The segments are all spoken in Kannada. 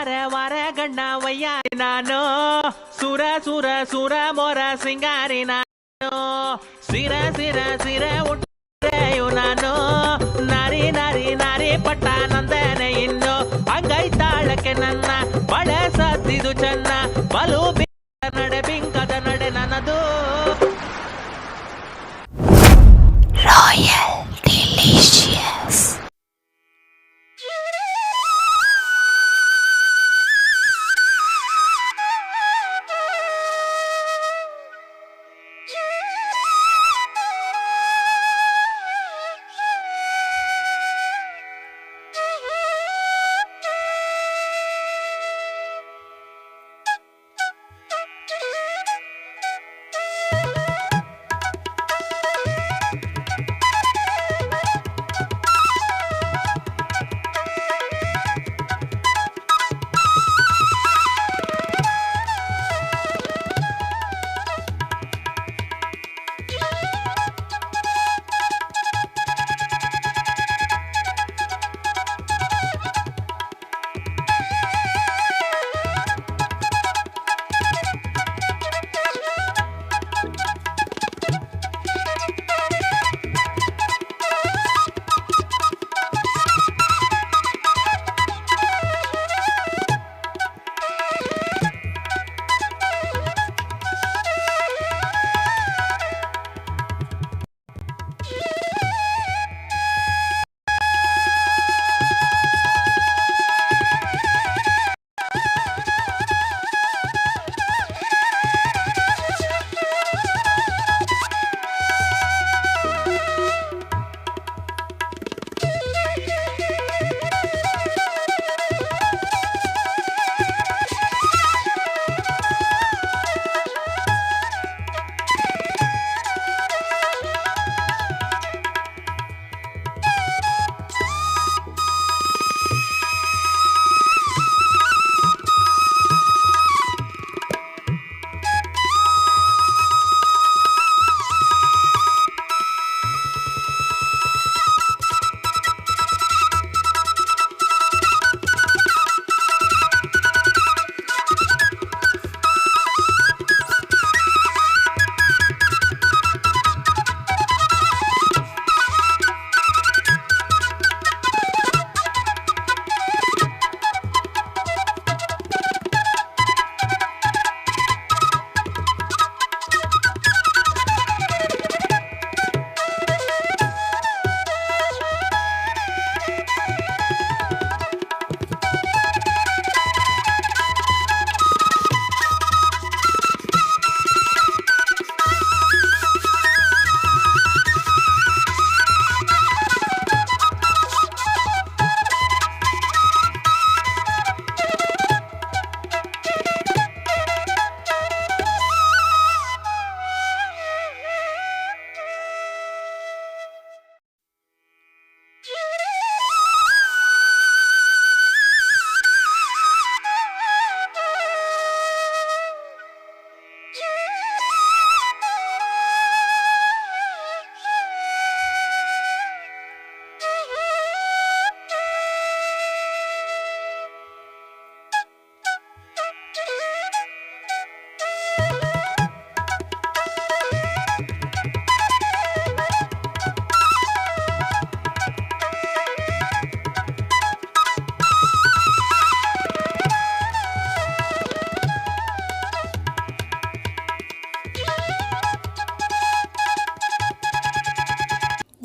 ವಾರೆ ವಾರೆ ಗಣ್ಣ ವಯ್ಯಾರಿ ನಾನು ಸುರ ಸುರ ಸುರ ಮೊರ ಸಿಂಗಾರಿ ನಾನು ಸಿರ ಸಿರ ಸಿರೆ ಉಟ್ಟೆಯು ನಾನು ನಾರಿ ನಾರಿ ನಾರಿ ಪಟ್ಟ ನಂದನೆ ಇನ್ನು ಹಂಗೈತಾಳಕ್ಕೆ ನನ್ನ ಬಳೆ ಸತ್ತಿದು ಚೆನ್ನ ಬಲು ನಡೆ ಬಿಂಕದ ನಡೆ ನನ್ನದು ರಾಯಲ್ ಡಿಲಿಷಿಯಸ್.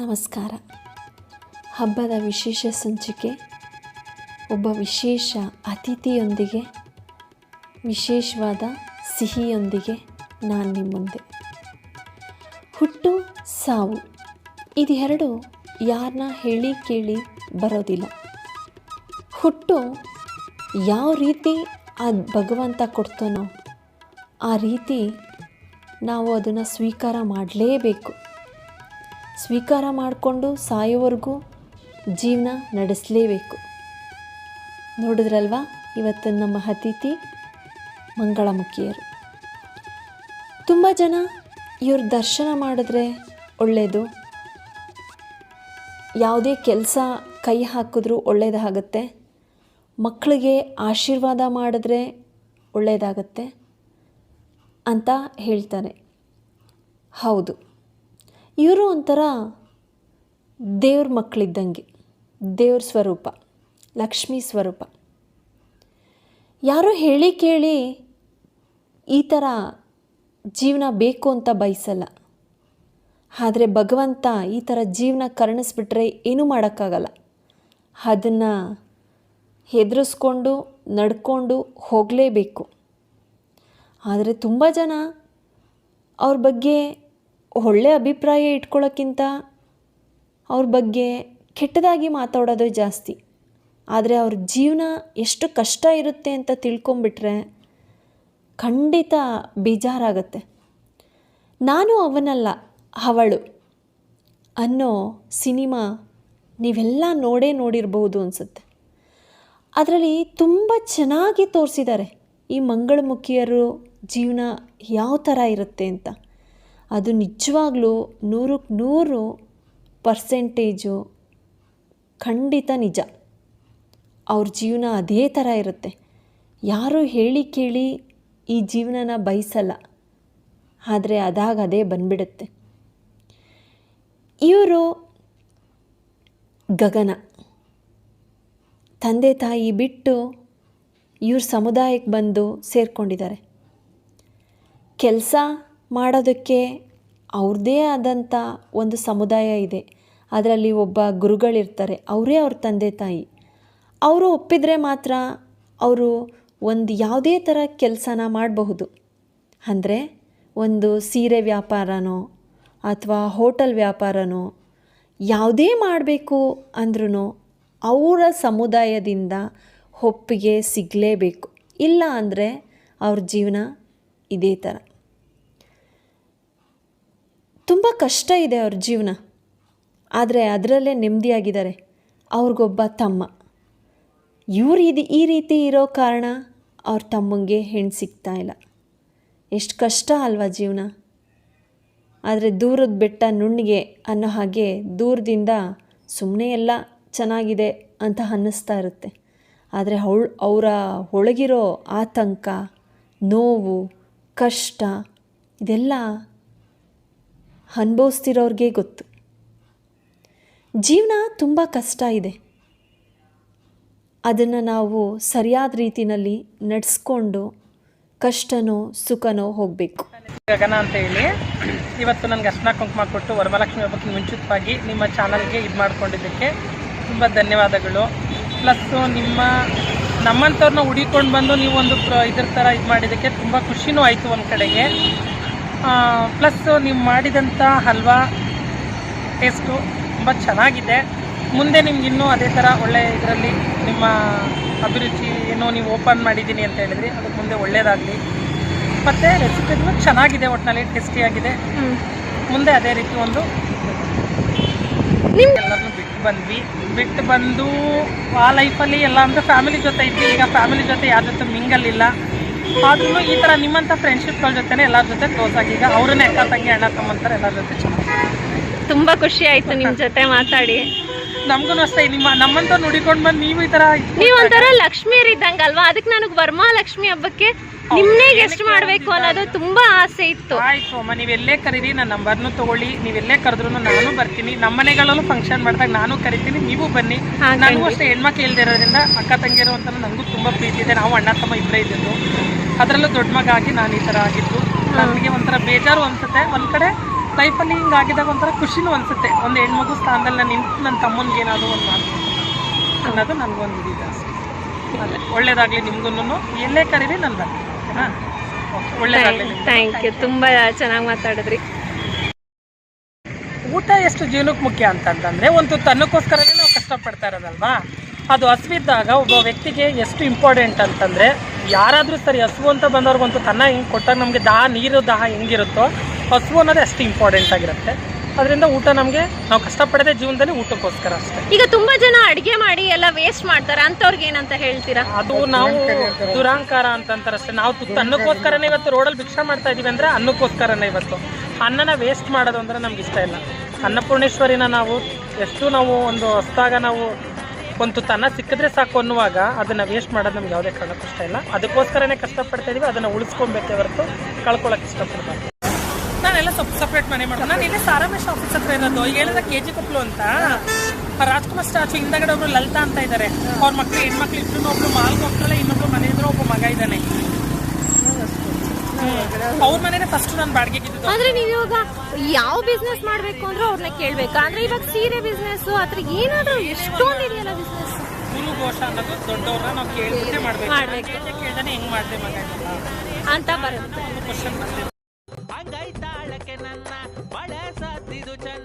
ನಮಸ್ಕಾರ. ಹಬ್ಬದ ವಿಶೇಷ ಸಂಚಿಕೆ, ಒಬ್ಬ ವಿಶೇಷ ಅತಿಥಿಯೊಂದಿಗೆ, ವಿಶೇಷವಾದ ಸಿಹಿಯೊಂದಿಗೆ ನಾನು ನಿಮ್ಮ ಮುಂದೆ. ಹುಟ್ಟು ಸಾವು ಇದೆರಡು ಯಾರನ್ನ ಹೇಳಿ ಕೇಳಿ ಬರೋದಿಲ್ಲ. ಹುಟ್ಟು ಯಾವ ರೀತಿ ಆ ಭಗವಂತ ಕೊಡ್ತಾನೋ ಆ ರೀತಿ ನಾವು ಅದನ್ನು ಸ್ವೀಕಾರ ಮಾಡಲೇಬೇಕು. ಸ್ವೀಕಾರ ಮಾಡಿಕೊಂಡು ಸಾಯೋವರೆಗೂ ಜೀವನ ನಡೆಸಲೇಬೇಕು. ನೋಡಿದ್ರಲ್ವಾ ಇವತ್ತು ನಮ್ಮ ಅತಿಥಿ ಮಂಗಳಮುಖಿಯರು. ತುಂಬ ಜನ ಇವ್ರ ದರ್ಶನ ಮಾಡಿದ್ರೆ ಒಳ್ಳೆಯದು, ಯಾವುದೇ ಕೆಲಸ ಕೈ ಹಾಕಿದ್ರೂ ಒಳ್ಳೆಯದಾಗುತ್ತೆ, ಮಕ್ಕಳಿಗೆ ಆಶೀರ್ವಾದ ಮಾಡಿದ್ರೆ ಒಳ್ಳೆಯದಾಗತ್ತೆ ಅಂತ ಹೇಳ್ತಾರೆ. ಹೌದು, ಇವರು ಒಂಥರ ದೇವ್ರ ಮಕ್ಕಳಿದ್ದಂಗೆ, ದೇವ್ರ ಸ್ವರೂಪ, ಲಕ್ಷ್ಮೀ ಸ್ವರೂಪ. ಯಾರೋ ಹೇಳಿ ಕೇಳಿ ಈ ಥರ ಜೀವನ ಬೇಕು ಅಂತ ಬಯಸಲ್ಲ. ಆದರೆ ಭಗವಂತ ಈ ಥರ ಜೀವನ ಕರುಣಿಸ್ಬಿಟ್ರೆ ಏನೂ ಮಾಡೋಕ್ಕಾಗಲ್ಲ. ಅದನ್ನು ಹೆದರಿಸ್ಕೊಂಡು ನಡ್ಕೊಂಡು ಹೋಗಲೇಬೇಕು. ಆದರೆ ತುಂಬ ಜನ ಅವ್ರ ಬಗ್ಗೆ ಒಳ್ಳೆಯ ಅಭಿಪ್ರಾಯ ಇಟ್ಕೊಳ್ಳೋಕ್ಕಿಂತ ಅವ್ರ ಬಗ್ಗೆ ಕೆಟ್ಟದಾಗಿ ಮಾತಾಡೋದು ಜಾಸ್ತಿ. ಆದರೆ ಅವ್ರ ಜೀವನ ಎಷ್ಟು ಕಷ್ಟ ಇರುತ್ತೆ ಅಂತ ತಿಳ್ಕೊಂಬಿಟ್ರೆ ಖಂಡಿತ ಬೇಜಾರಾಗತ್ತೆ. ನಾನು ಅವನಲ್ಲ ಅವಳು ಅನ್ನೋ ಸಿನಿಮಾ ನೀವೆಲ್ಲ ನೋಡಿರ್ಬೋದು ಅನಿಸುತ್ತೆ. ಅದರಲ್ಲಿ ತುಂಬ ಚೆನ್ನಾಗಿ ತೋರಿಸಿದ್ದಾರೆ ಈ ಮಂಗಳಮುಖಿಯರು ಜೀವನ ಯಾವ ಥರ ಇರುತ್ತೆ ಅಂತ. ಅದು ನಿಜವಾಗ್ಲೂ 100% ಖಂಡಿತ ನಿಜ. ಅವ್ರ ಜೀವನ ಅದೇ ಥರ ಇರುತ್ತೆ. ಯಾರೂ ಹೇಳಿ ಕೇಳಿ ಈ ಜೀವನನ ಬಯಸಲ್ಲ, ಆದರೆ ಅದೇ ಬಂದ್ಬಿಡುತ್ತೆ. ಇವರು ಗಗನ, ತಂದೆ ತಾಯಿ ಬಿಟ್ಟು ಇವ್ರ ಸಮುದಾಯಕ್ಕೆ ಬಂದು ಸೇರಿಕೊಂಡಿದ್ದಾರೆ. ಕೆಲಸ ಮಾಡೋದಕ್ಕೆ ಅವ್ರದ್ದೇ ಆದಂಥ ಒಂದು ಸಮುದಾಯ ಇದೆ. ಅದರಲ್ಲಿ ಒಬ್ಬ ಗುರುಗಳಿರ್ತಾರೆ, ಅವರೇ ಅವ್ರ ತಂದೆ ತಾಯಿ. ಅವರು ಒಪ್ಪಿದರೆ ಮಾತ್ರ ಅವರು ಒಂದು ಯಾವುದೇ ಥರ ಕೆಲಸನ ಮಾಡಬಹುದು. ಅಂದರೆ ಒಂದು ಸೀರೆ ವ್ಯಾಪಾರನೋ ಅಥವಾ ಹೋಟೆಲ್ ವ್ಯಾಪಾರನೋ ಯಾವುದೇ ಮಾಡಬೇಕು ಅಂದ್ರೂ ಅವರ ಸಮುದಾಯದಿಂದ ಒಪ್ಪಿಗೆ ಸಿಗಲೇಬೇಕು. ಇಲ್ಲ ಅಂದರೆ ಅವ್ರ ಜೀವನ ಇದೇ ಥರ. ತುಂಬ ಕಷ್ಟ ಇದೆ ಅವ್ರ ಜೀವನ, ಆದರೆ ಅದರಲ್ಲೇ ನೆಮ್ಮದಿಯಾಗಿದ್ದಾರೆ. ಅವ್ರಿಗೊಬ್ಬ ತಮ್ಮ. ಇವ್ರು ಈ ರೀತಿ ಇರೋ ಕಾರಣ ಅವ್ರ ತಮ್ಮಂಗೆ ಹೆಣ್ಣು ಸಿಗ್ತಾ ಇಲ್ಲ. ಎಷ್ಟು ಕಷ್ಟ ಅಲ್ವಾ ಜೀವನ. ಆದರೆ ದೂರದ ಬೆಟ್ಟ ನುಣ್ಣಿಗೆ ಅನ್ನೋ ಹಾಗೆ ದೂರದಿಂದ ಸುಮ್ಮನೆ ಎಲ್ಲ ಚೆನ್ನಾಗಿದೆ ಅಂತ ಅನ್ನಿಸ್ತಾ ಇರುತ್ತೆ. ಆದರೆ ಅವರ ಒಳಗಿರೋ ಆತಂಕ, ನೋವು, ಕಷ್ಟ ಇದೆಲ್ಲ ಅನುಭವಿಸ್ತಿರೋರಿಗೆ ಗೊತ್ತು. ಜೀವನ ತುಂಬ ಕಷ್ಟ ಇದೆ. ಅದನ್ನು ನಾವು ಸರಿಯಾದ ರೀತಿಯಲ್ಲಿ ನಡೆಸ್ಕೊಂಡು ಕಷ್ಟನೋ ಸುಖನೋ ಹೋಗಬೇಕು. ಗಗನ ಅಂತ ಹೇಳಿ ಇವತ್ತು ನನಗೆ ಅರ್ಶಿನ ಕುಂಕುಮ ಕೊಟ್ಟು ವರಮಹಾಲಕ್ಷ್ಮಿ ಹಬ್ಬಕ್ಕೆ ಮುಂಚಿತವಾಗಿ ನಿಮ್ಮ ಚಾನಲ್ಗೆ ಇದು ಮಾಡ್ಕೊಂಡಿದ್ದಕ್ಕೆ ತುಂಬ ಧನ್ಯವಾದಗಳು. ಪ್ಲಸ್ಸು ನಮ್ಮಂಥವ್ರನ್ನ ಹುಡಿಕೊಂಡು ಬಂದು ನೀವು ಒಂದು ಇದ್ರ ಥರ ಇದು ಮಾಡಿದ್ದಕ್ಕೆ ತುಂಬ ಖುಷಿನೂ ಆಯಿತು ಒಂದು ಕಡೆಗೆ. ಪ್ಲಸ್ಸು ನೀವು ಮಾಡಿದಂಥ ಹಲ್ವಾ ಟೇಸ್ಟು ತುಂಬ ಚೆನ್ನಾಗಿದೆ. ಮುಂದೆ ನಿಮ್ಗೆ ಇನ್ನೂ ಅದೇ ಥರ ಒಳ್ಳೆ ಇದರಲ್ಲಿ ನಿಮ್ಮ ಅಭಿರುಚಿ ಏನೋ ನೀವು ಓಪನ್ ಮಾಡಿದ್ದೀನಿ ಅಂತ ಹೇಳಿದ್ರಿ, ಅದಕ್ಕೆ ಮುಂದೆ ಒಳ್ಳೆಯದಾಗಲಿ. ಮತ್ತು ರೆಸಿಪಿಗಳು ಚೆನ್ನಾಗಿದೆ, ಒಟ್ಟಿನಲ್ಲಿ ಟೇಸ್ಟಿಯಾಗಿದೆ. ಮುಂದೆ ಅದೇ ರೀತಿ ಒಂದು ಎಲ್ಲರನ್ನೂ ಬಿಟ್ಟು ಬಂದು ಆ ಲೈಫಲ್ಲಿ ಎಲ್ಲ ಅಂದರೆ ಫ್ಯಾಮಿಲಿ ಜೊತೆ ಇದ್ವಿ. ಈಗ ಫ್ಯಾಮಿಲಿ ಜೊತೆ ಯಾರ ಜೊತೆ ಮಿಂಗಲ್ಲಿಲ್ಲ. ಆದ್ರೂ ಈ ಥರ ನಿಮ್ಮಂಥ ಫ್ರೆಂಡ್ಶಿಪ್ಗಳ ಜೊತೆ ಎಲ್ಲರ ಜೊತೆ ಕ್ಲೋಸ್ ಆಗಿ ಈಗ ಅವ್ರನ್ನೇ ಅಕ್ಕ ತಂಗಿ ಅಣ್ಣ ತಮ್ಮಂತಾರೆ ಎಲ್ಲರ ಜೊತೆ ಚೆನ್ನಾಗಿ ತುಂಬ ಖುಷಿ ಆಯಿತು ನಿಮ್ಮ ಜೊತೆ ಮಾತಾಡಿ. ನಮಗೂ ಅಷ್ಟೇ, ನಮ್ಮಂತ ನೋಡಿಕೊಂಡು ಬಂದು ನೀವು ಈ ಥರ ನೀವು ಒಂಥರ ಲಕ್ಷ್ಮಿಯರು ಇದ್ದಂಗೆ ಅಲ್ವಾ. ಅದಕ್ಕೆ ನನಗೆ ವರಮಹಾಲಕ್ಷ್ಮಿ ಹಬ್ಬಕ್ಕೆ ನಿಮ್ಮನ್ನೇ ಗೆಸ್ಟ್ ಮಾಡಬೇಕು ಅನ್ನೋದು ತುಂಬಾ ಆಸೆ ಇತ್ತು. ಆಯ್ತು ಅಮ್ಮ, ನೀವೆಲ್ಲೇ ಕರೀರಿ, ನನ್ನ ನಂಬರ್ನು ತಗೊಳ್ಳಿ. ನೀವೆಲ್ಲೇ ಕರೆದ್ರು ನಾನು ಬರ್ತೀನಿ. ನಮ್ಮ ಮನೆಗಳಲ್ಲೂ ಫಂಕ್ಷನ್ ಮಾಡಿದಾಗ ನಾನು ಕರಿತೀನಿ, ನೀವು ಬನ್ನಿ. ನನಗೂ ಅಷ್ಟೇ ಹೆಣ್ಮಕ್ಳು ಇಲ್ದಿರೋದ್ರಿಂದ ಅಕ್ಕ ತಂಗಿರೋ ಅಂತ ನನಗೂ ತುಂಬಾ ಪ್ರೀತಿ ಇದೆ. ನಾವು ಅಣ್ಣ ತಮ್ಮ ಇಬ್ಬರೇ ಇದ್ದಿದ್ದು, ಅದರಲ್ಲೂ ದೊಡ್ಡ ಮಗ ಆಗಿ ನಾನು ಈ ಥರ ಆಗಿದ್ದು ನನಗೆ ಒಂಥರ ಬೇಜಾರು ಅನ್ಸುತ್ತೆ. ಒಂದು ಕಡೆ ಲೈಫಲ್ಲಿ ಹಿಂಗಾಗಿದಾಗ ಒಂಥರ ಖುಷಿನೂ ಅನ್ಸುತ್ತೆ. ಒಂದು ಹೆಣ್ಮಗು ಸ್ಥಾನದಲ್ಲಿ ನಾನು ನಿಂತು ನನ್ನ ತಮ್ಮನಿಗೆ ಏನಾದರೂ ಒಂದು ಮಾಡ್ತೀನಿ ಅನ್ನೋದು ನನಗೊಂದು ಇದಿದೆ ಅಷ್ಟೇ. ಅಲ್ಲೇ ಒಳ್ಳೇದಾಗಲಿ ನಿಮ್ಗೂ. ಎಲ್ಲೇ ಕರೀರಿ ನಾನು ಬರ್ತೀನಿ. ಒಳ್ಳೇದಾಗಲಿ. ಥ್ಯಾಂಕ್ ಯು, ತುಂಬ ಚೆನ್ನಾಗಿ ಮಾತಾಡಿದ್ರಿ. ಊಟ ಎಷ್ಟು ಜೀವನಕ್ಕೆ ಮುಖ್ಯ ಅಂತಂತಂದರೆ, ಒಂದು ತನ್ನಕ್ಕೋಸ್ಕರನೇ ನಾವು ಕಷ್ಟಪಡ್ತಾ ಇರೋದಲ್ವಾ. ಅದು ಹಸಿವಿದ್ದಾಗ ಒಬ್ಬ ವ್ಯಕ್ತಿಗೆ ಎಷ್ಟು ಇಂಪಾರ್ಟೆಂಟ್ ಅಂತಂದರೆ, ಯಾರಾದರೂ ಸರಿ ಹಸಿವು ಅಂತ ಬಂದವ್ರಿಗಂತೂ ತನ್ನ ಹೆಂಗೆ ಕೊಟ್ಟಾಗ ನಮಗೆ ನೀರು ದಾಹ ಹೆಂಗಿರುತ್ತೋ ಹಸಿವು ಅನ್ನೋದೇ ಅಷ್ಟು ಇಂಪಾರ್ಟೆಂಟ್ ಆಗಿರುತ್ತೆ. ಅದರಿಂದ ಊಟ ನಮಗೆ ನಾವು ಕಷ್ಟಪಡದೆ ಜೀವನದಲ್ಲಿ ಊಟಕ್ಕೋಸ್ಕರ ಅಷ್ಟೇ. ಈಗ ತುಂಬಾ ಜನ ಅಡುಗೆ ಮಾಡಿ ಎಲ್ಲ ವೇಸ್ಟ್ ಮಾಡ್ತಾರೆ, ಅಂಥವ್ರಿಗೆ ಏನಂತ ಹೇಳ್ತೀರಾ? ಅದು ನಾವು ದುರಾಂಕಾರ ಅಂತಂತಾರೆ ಅಷ್ಟೇ. ನಾವು ಅನ್ನಕ್ಕೋಸ್ಕರನೇ ಇವತ್ತು ರೋಡಲ್ಲಿ ಭಿಕ್ಷೆ ಮಾಡ್ತಾ ಇದೀವಿ ಅಂದರೆ ಅನ್ನಕ್ಕೋಸ್ಕರನೇ. ಇವತ್ತು ಅನ್ನನ ವೇಸ್ಟ್ ಮಾಡೋದು ಅಂದರೆ ನಮ್ಗೆ ಇಷ್ಟ ಇಲ್ಲ. ಅನ್ನಪೂರ್ಣೇಶ್ವರಿನ ನಾವು ಎಷ್ಟು ನಾವು ಒಂದು ಹೊಸ್ದಾಗ ನಾವು ಒಂದು ತುತ್ತನ್ನ ಸಿಕ್ಕಿದ್ರೆ ಸಾಕು ಅನ್ನುವಾಗ ಅದನ್ನು ವೇಸ್ಟ್ ಮಾಡೋದು ನಮ್ಗೆ ಯಾವುದೇ ಕಾರಣಕ್ಕೂ ಇಷ್ಟ ಇಲ್ಲ. ಅದಕ್ಕೋಸ್ಕರನೇ ಕಷ್ಟಪಡ್ತಾ ಇದೀವಿ. ಅದನ್ನು ಉಳಿಸ್ಕೊಬೇಕೇ ಹೊರತು ಕಳ್ಕೊಳ್ಳೋಕೆ ಇಷ್ಟಪಡ್ಬಾರ್ದು. ನಾನೆಲ್ಲ ಸಪ್ರೇಟ್ ಮನೆ ಮಾಡೋದು. ನಾನು ಇಲ್ಲೇ ಸಾರಾಮೇಶ ಆಫೀಸ್ ಹತ್ರ ಇರೋದು. ಈಗ ಹೇಳಿದ್ರೆ KG ಕೊಪ್ಪಲು ಅಂತ ರಾಜ್ಕುಮಾರ್ ಸ್ಟಾಚು ಹಿಂದಗಡೆ ಒಬ್ರು ಲಲಿತಾ ಅಂತ ಇದ್ದಾರೆ. ಅವ್ರ ಮಕ್ಳು ಹೆಣ್ಮಕ್ಳು ಇಬ್ಬರು, ಒಬ್ರು ಮಾಲ್ಗೆ ಹೋಗ್ತಾಳೆ, ಇನ್ನೊಬ್ರು ಮನೆ ಇದ್ರು, ಒಬ್ಬ ಮಗ ಇದ್ದಾನೆ. ಅವ್ರ ಮನೇನೆ ಫಸ್ಟ್ ನಾನು ಬಾಡಿಗೆಗಿದ್ದು. ಅಂದ್ರೆ ನೀವು ಇವಾಗ ಯಾವ ಬಿಸ್ನೆಸ್ ಮಾಡ್ಬೇಕು ಅಂದ್ರೆ ಅವ್ರನ್ನ ಕೇಳ್ಬೇಕು. ಅಂದ್ರೆ ಇವಾಗ ಸೀರೆ ಬಿಸ್ನೆಸ್ ಅದ್ರ ಏನಾದ್ರು ಎಷ್ಟೊಂದು ಇದೆಯಲ್ಲ ಬಿಸ್ನೆಸ್. ಗುರು ಘೋಷ ಅನ್ನೋದು ದೊಡ್ಡವ್ರನ್ನ ನಾವು ಕೇಳ್ಬಿಟ್ಟೆ ಮಾಡ್ಬೇಕು. ಕೇಳ್ದಾನೆ ಹೆಂಗ್ ಮಾಡ್ದೆ ಮಗ ಅಂತ ಬರುತ್ತೆ. ಕ್ವಶನ್ ಬಂದಿದೆ. ಹಂಗೈತಾಳಕ್ಕೆ ನನ್ನ ಬಳಸತ್ತಿದು ಚೆನ್ನ